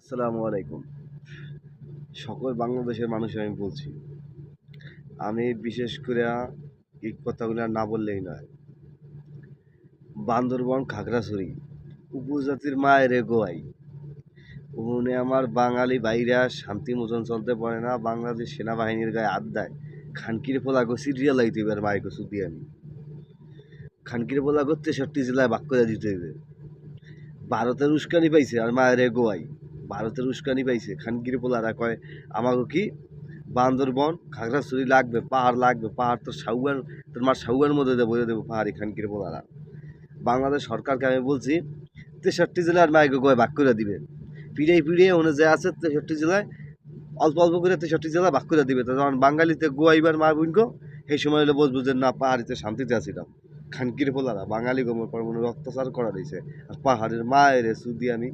আসসালামু আলাইকুম। সকল বাংলাদেশের মানুষের আমি বলছি। আমি বিশেষ কইরা এই কথাগুলা না বললেই নয়। বান্দরবন, খাগড়াছড়ি উপজাতির মায়েরে গোয়াই। ওখানে আমার বাঙালি ভাইরা শান্তি মতন চলতে পারে না। বাংলাদেশ সেনাবাহিনীর গায়ে হাত দেয়। খানকির পোলাগো সিরিয়াল আইতে হইবে আর মাইগো চুদি আমি। খানকির পোলাগো ৬৩ জেলায় ভাগ করে দিতে হইবে। ভারতের উস্কানি পাইছে আর মায়েরে গোয়াই। ভারতের উস্কানি পাইছে। খানকির পোলারা কয় আমাগো কি বান্দরবন, খাগড়াছড়ি লাগবে, পাহাড় লাগবে। পাহাড় তোর সাউয়ার তোর মার সাউয়ার মধ্যে দিয়ে বইরে দেবো পাহাড়ি খানকির পোলারা। বাংলাদেশ সরকারকে আমি বলছি ৬৩ জেলার মাইকে গয় ভাগ করে দিবে। পিড়াই পিড়িয়ে ওনে যে আছে ৬৩ জেলায় অল্প অল্প করে ৬৩ জেলা ভাগ করে দিবে। তো যখন বাঙালিতে গোয়াইবার মা বুনকো সেই সময় হলে বুঝবো যে না পাহাড়িতে শান্তিতে আছিলাম। খানকির পোলারা বাঙালি গোমর পর মনে অত্যাচার করা রয়েছে আর পাহাড়ের মায়ের সুদি আমি